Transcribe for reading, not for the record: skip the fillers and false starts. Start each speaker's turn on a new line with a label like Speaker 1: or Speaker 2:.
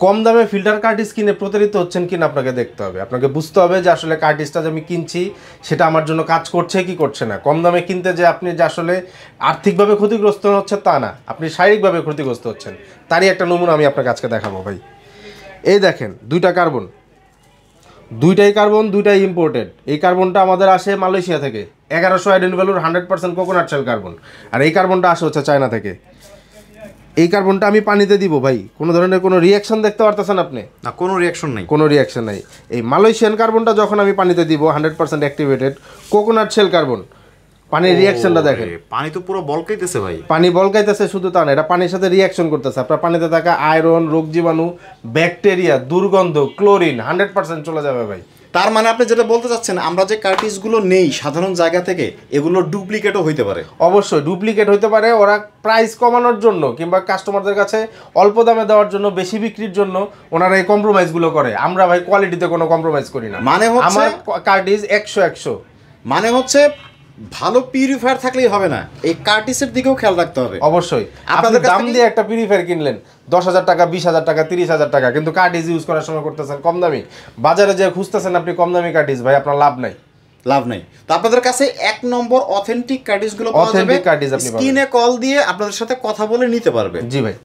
Speaker 1: কম দামে filter cartridge কিনে প্রতারিত হচ্ছেন কিনা আপনাকে দেখতে হবে, আপনাকে বুঝতে হবে যে আসলে কার্টিজটা যে আমি কিনছি সেটা আমার জন্য কাজ করছে কি করছে না। কম দামে কিনতে যে আপনি যে আসলে আর্থিকভাবে ক্ষতিগ্রস্ত হচ্ছে তা না, আপনি শারীরিকভাবে ক্ষতিগ্রস্ত হচ্ছেন, তারই একটা নমুনা আমি আপনার কাছে দেখাবো ভাই। এই দেখেন দুইটা কার্বন, দুইটাই কার্বন, দুইটাই ইম্পোর্টেড। এই কার্বনটা আমাদের আসে মালয়েশিয়া থেকে, 1100 আইডেন ভ্যালুর 100% কোকোনাট শেল কার্বন, আর এই কার্বনটা আসে হচ্ছে চায়না থেকে। এই কার্বনটা আমি পানিতে দিব ভাই, কোনো ধরনের কোনো রিয়াকশন দেখতে পারতেছেন আপনি?
Speaker 2: না, কোনো রিয়াকশন নাই,
Speaker 1: কোনো রিয়াকশন নাই। এই মালয়েশিয়ান কার্বনটা যখন আমি পানিতে দিব 100% অ্যাক্টিভেটেড কোকোনাট শেল কার্বন, পানির রিয়াকশনটা দেখেন।
Speaker 2: পানি তো পুরো বলকাইতেছে ভাই,
Speaker 1: পানি বলকাইতেছে, শুধু তা না, এটা পানির সাথে রিয়াকশন করতেছে। আপনার পানিতে থাকা আয়রন, রোগ জীবাণু, ব্যাকটেরিয়া, দুর্গন্ধ, ক্লোরিন 100% চলে যাবে ভাই।
Speaker 2: তার মানে আপনি যেটা বলতে চাচ্ছেন আমরা যে কার্টিজগুলো নেই সাধারণ জায়গা থেকে, এগুলো ডুপ্লিকেটও হইতে পারে।
Speaker 1: অবশ্যই ডুপ্লিকেট হইতে পারে। ওরা প্রাইস কমানোর জন্য কিংবা কাস্টমারদের কাছে অল্প দামে দেওয়ার জন্য, বেশি বিক্রির জন্য ওনারা এই কম্প্রোমাইজগুলো করে। আমরা ভাই কোয়ালিটিতে কোনো কম্প্রোমাইজ করি না।
Speaker 2: মানে হচ্ছে
Speaker 1: আমার কার্টিজ 100
Speaker 2: মানে হচ্ছে ভালো পিউরিফায়ার থাকলেই হবে না, এই কার্টিসের দিকেও খেয়াল রাখতে হবে।
Speaker 1: অবশ্যই আপনাদের দাম দিয়ে একটা পিউরিফায়ার কিনলেন 10,000 টাকা, 20,000 টাকা, 30,000 টাকা, কিন্তু কার্টিজ ইউজ করার সময় করতেছেন কম দামি, বাজারে যে খুঁজতেছেন আপনি কম দামি কার্টিজ, ভাই আপনার লাভ নাই,
Speaker 2: লাভ নাই। তো আপনাদের কাছে 1 নম্বর অথেন্টিক কার্টিজগুলো পাওয়া যাবে,
Speaker 1: অথেন্টিক কার্টিজ আপনি
Speaker 2: স্ক্রিনে কল দিয়ে আপনাদের সাথে কথা বলে নিতে পারবে।
Speaker 1: জি ভাই।